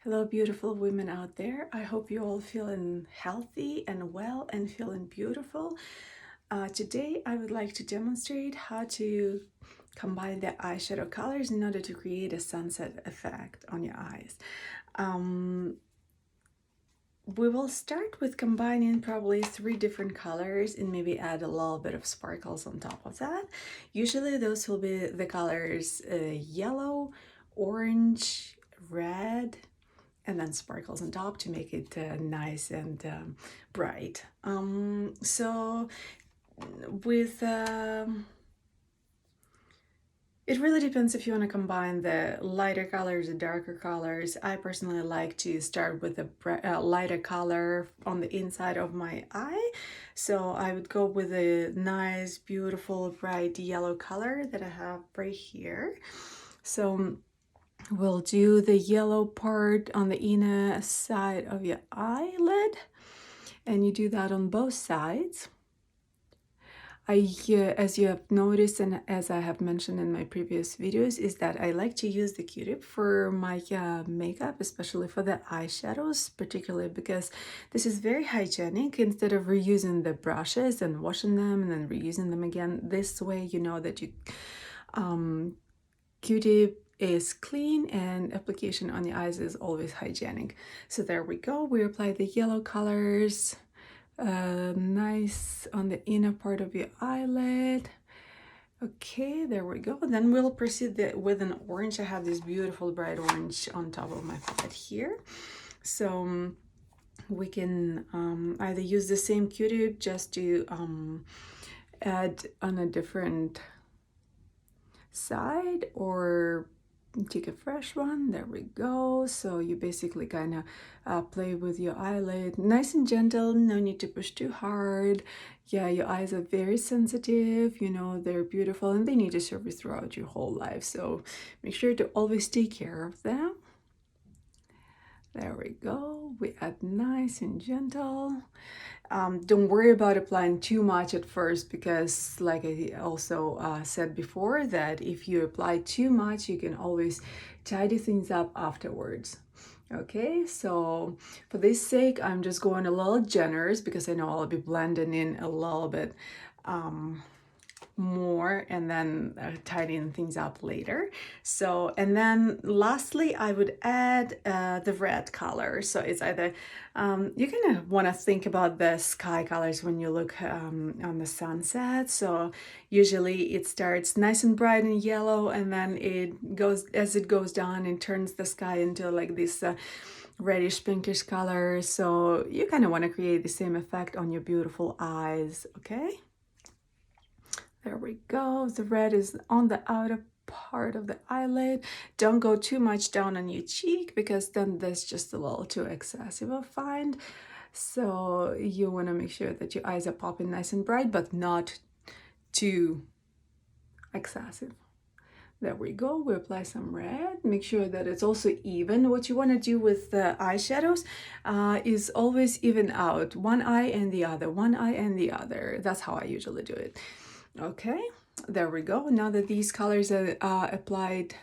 Hello, beautiful women out there. I hope you all feeling healthy and well and feeling beautiful. Today, I would like to demonstrate how to combine the eyeshadow colors in order to create a sunset effect on your eyes. We will start with combining probably 3 different colors and maybe add a little bit of sparkles on top of that. Usually those will be the colors yellow, orange, red, and then sparkles on top to make it nice and bright. So with it really depends if you want to combine the lighter colors and darker colors. I personally like to start with a lighter color on the inside of my eye. So I would go with a nice, beautiful, bright yellow color that I have right here. So we'll do the yellow part on the inner side of your eyelid, and you do that on both sides. As you have noticed and as I have mentioned in my previous videos, is that I like to use the Q-tip for my makeup, especially for the eyeshadows, particularly because this is very hygienic. Instead of reusing the brushes and washing them and then reusing them again, this way you know that you Q-tip is clean and application on the eyes is always hygienic. So there we go. We apply the yellow colors nice on the inner part of your eyelid. Okay, there we go. Then we'll proceed with an orange. I have this beautiful bright orange on top of my palette here. So we can either use the same Q-tip just to add on a different side, or take a fresh one. There we go. So you basically kind of play with your eyelid, nice and gentle, no need to push too hard. Yeah, your eyes are very sensitive, you know, they're beautiful and they need to serve you throughout your whole life, so make sure to always take care of them. There we go. We add nice and gentle. Don't worry about applying too much at first, because like I also said before, that if you apply too much, you can always tidy things up afterwards. Okay, so for this sake, I'm just going a little generous because I know I'll be blending in a little bit more and then tidying things up later. So, and then lastly, I would add the red color. So it's either, you're gonna wanna think about the sky colors when you look on the sunset. So usually it starts nice and bright and yellow, and then it goes, as it goes down, and turns the sky into like this reddish pinkish color. So you kind of want to create the same effect on your beautiful eyes. Okay, there we go. The red is on the outer part of the eyelid. Don't go too much down on your cheek, because then that's just a little too excessive, I find. So you want to make sure that your eyes are popping nice and bright, but not too excessive. There we go. We apply some red. Make sure that it's also even. What you want to do with the eyeshadows is always even out. One eye and the other, one eye and the other. That's how I usually do it. Okay, there we go. Now that these colors are applied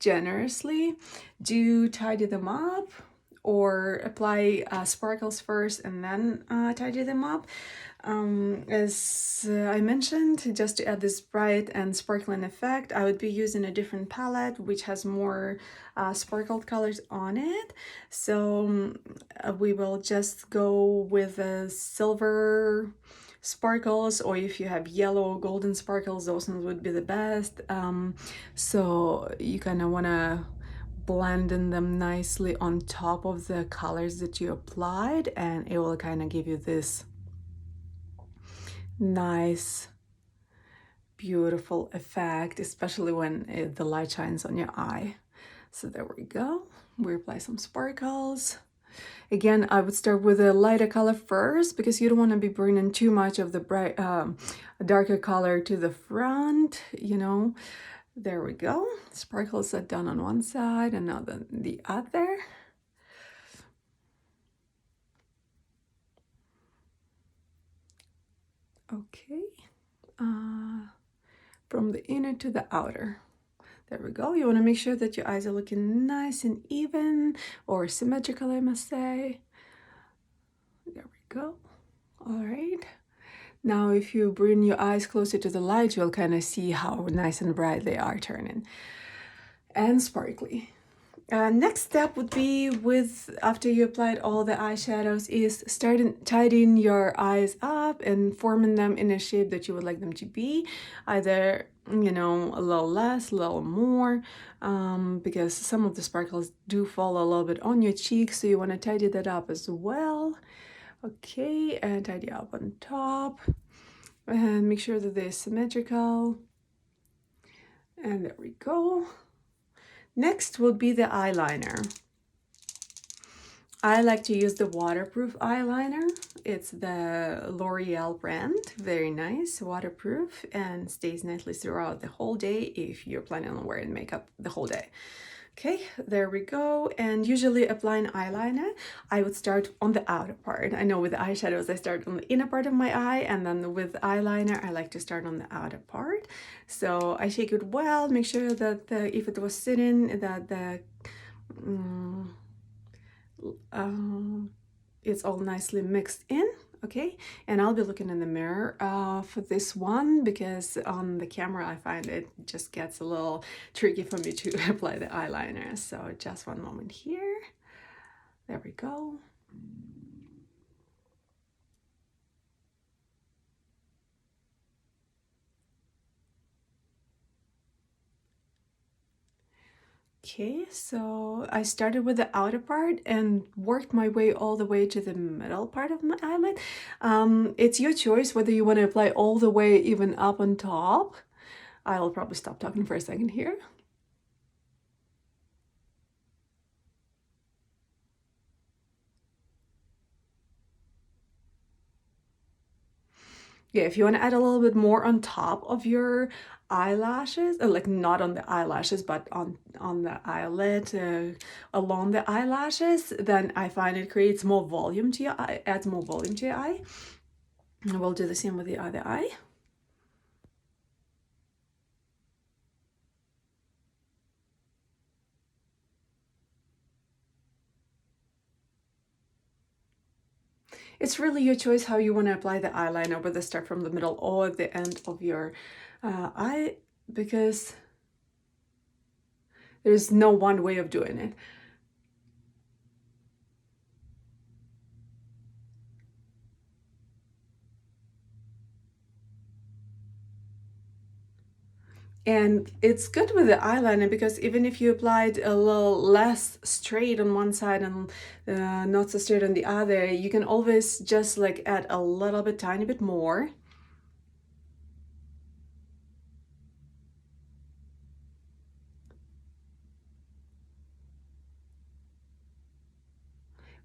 generously, do tidy them up, or apply sparkles first and then tidy them up. As I mentioned, just to add this bright and sparkling effect, I would be using a different palette which has more sparkled colors on it. So we will just go with a silver sparkles, or if you have yellow golden sparkles, those ones would be the best. So you kind of want to blend in them nicely on top of the colors that you applied, and it will kind of give you this nice beautiful effect, especially when the light shines on your eye. So there we go. We apply some sparkles. Again, I would start with a lighter color first, because you don't want to be bringing too much of the bright darker color to the front, you know. There we go. Sparkles are done on one side and now the other. Okay, from the inner to the outer. There we go. You want to make sure that your eyes are looking nice and even, or symmetrical, I must say. There we go. All right. Now, if you bring your eyes closer to the light, you'll kind of see how nice and bright they are turning and sparkly. Next step would be after you applied all the eyeshadows is starting tidying your eyes up and forming them in a shape that you would like them to be, either a little less, a little more, because some of the sparkles do fall a little bit on your cheeks, so you want to tidy that up as well. Okay, and tidy up on top and make sure that they're symmetrical. And there we go. Next will be the eyeliner. I like to use the waterproof eyeliner. It's the L'Oreal brand. Very nice, waterproof, and stays nicely throughout the whole day if you're planning on wearing makeup the whole day. Okay, there we go. And usually applying eyeliner, I would start on the outer part. I know with the eyeshadows, I start on the inner part of my eye, and then with eyeliner, I like to start on the outer part. So I shake it well, make sure that if it was sitting, that the it's all nicely mixed in. Okay, and I'll be looking in the mirror for this one, because on the camera I find it just gets a little tricky for me to apply the eyeliner. So just one moment here. There we go. Okay, so I started with the outer part and worked my way all the way to the middle part of my eyelid. It's your choice whether you want to apply all the way even up on top. I'll probably stop talking for a second here. Yeah, if you want to add a little bit more on top of your eyelashes, like not on the eyelashes, but on the eyelid, along the eyelashes, then I find it creates more volume to your eye, adds more volume to your eye. And we'll do the same with the other eye. It's really your choice how you want to apply the eyeliner, whether start from the middle or the end of your eye, because there's no one way of doing it. And it's good with the eyeliner because even if you applied a little less straight on one side and not so straight on the other, you can always just like add a little bit, tiny bit more.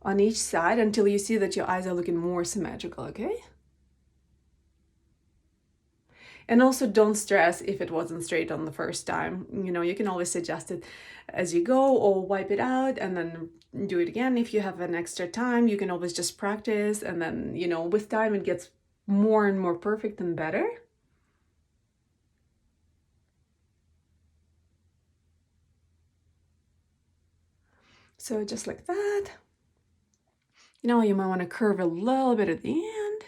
On each side until you see that your eyes are looking more symmetrical, okay? And also don't stress if it wasn't straight on the first time. You can always adjust it as you go or wipe it out and then do it again. If you have an extra time, you can always just practice, and then, with time it gets more and more perfect and better. So just like that. You might want to curve a little bit at the end,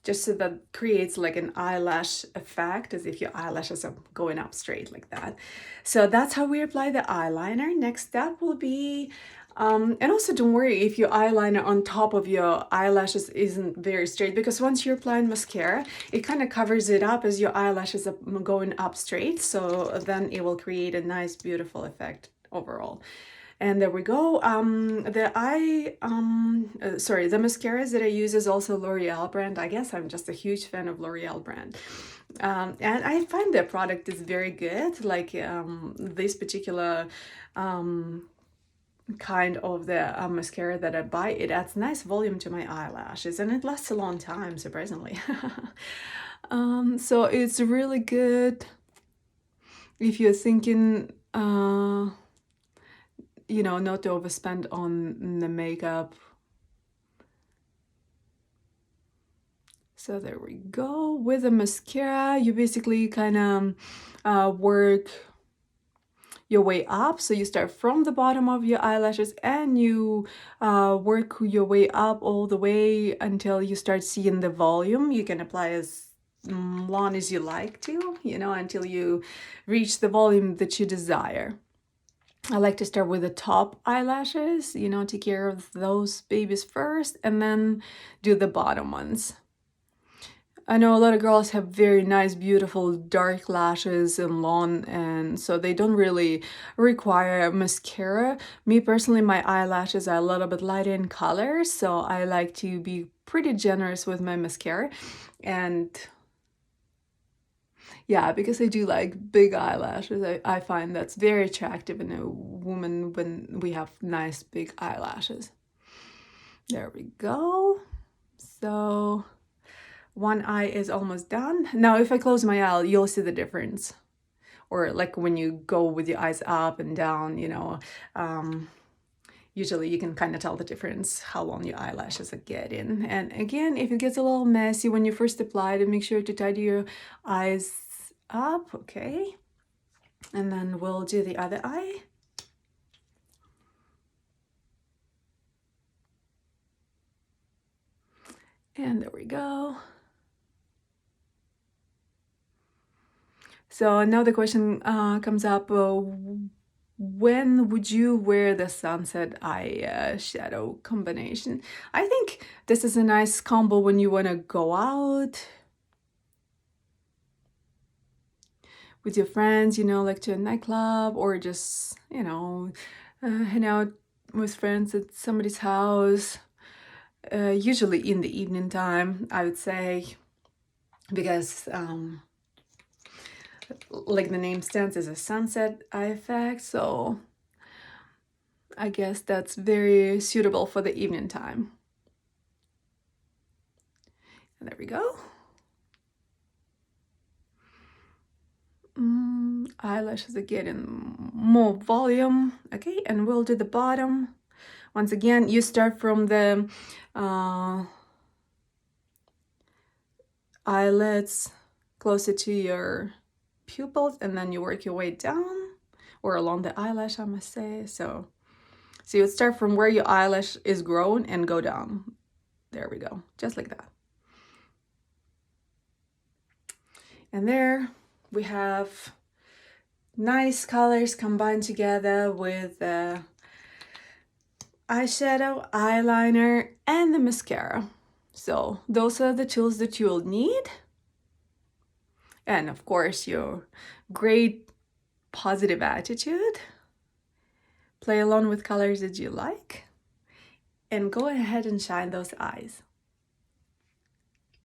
just so that creates like an eyelash effect, as if your eyelashes are going up straight like that. So that's how we apply the eyeliner. Next step will be, and also don't worry if your eyeliner on top of your eyelashes isn't very straight, because once you're applying mascara, it kind of covers it up as your eyelashes are going up straight. So then it will create a nice, beautiful effect overall. And there we go. The mascaras that I use is also L'Oreal brand. I guess I'm just a huge fan of L'Oreal brand. And I find their product is very good. Like this particular kind of the mascara that I buy, it adds nice volume to my eyelashes and it lasts a long time, surprisingly. So it's really good if you're thinking not to overspend on the makeup. So there we go. With the mascara, you basically kind of work your way up. So you start from the bottom of your eyelashes and you work your way up all the way until you start seeing the volume. You can apply as long as you like to, you know, until you reach the volume that you desire. I like to start with the top eyelashes, you know, take care of those babies first and then do the bottom ones. I know a lot of girls have very nice, beautiful dark lashes and long, and so they don't really require mascara. Me personally, my eyelashes are a little bit lighter in color, so I like to be pretty generous with my mascara. And yeah, because I do like big eyelashes, I find that's very attractive in a woman when we have nice big eyelashes. There we go. So one eye is almost done. Now, if I close my eye, you'll see the difference. Or like when you go with your eyes up and down, you know, usually you can kind of tell the difference how long your eyelashes are getting. And again, if it gets a little messy when you first apply it, make sure to tidy your eyes up, okay? And then we'll do the other eye. And there we go. So now the question comes up, when would you wear the sunset eyeshadow combination? I think this is a nice combo when you want to go out with your friends, you know, like to a nightclub or just, you know, hang out with friends at somebody's house, usually in the evening time, I would say, because like the name stands, is a sunset eye effect, so I guess that's very suitable for the evening time. And there we go. Eyelashes are getting more volume. Okay, and we'll do the bottom. Once again, you start from the eyelids closer to your pupils, and then you work your way down, or along the eyelash, I must say. So you would start from where your eyelash is grown and go down. There we go, just like that. And there we have nice colors combined together with the eyeshadow, eyeliner, and the mascara. So those are the tools that you'll need. And of course, your great positive attitude. Play along with colors that you like. And go ahead and shine those eyes.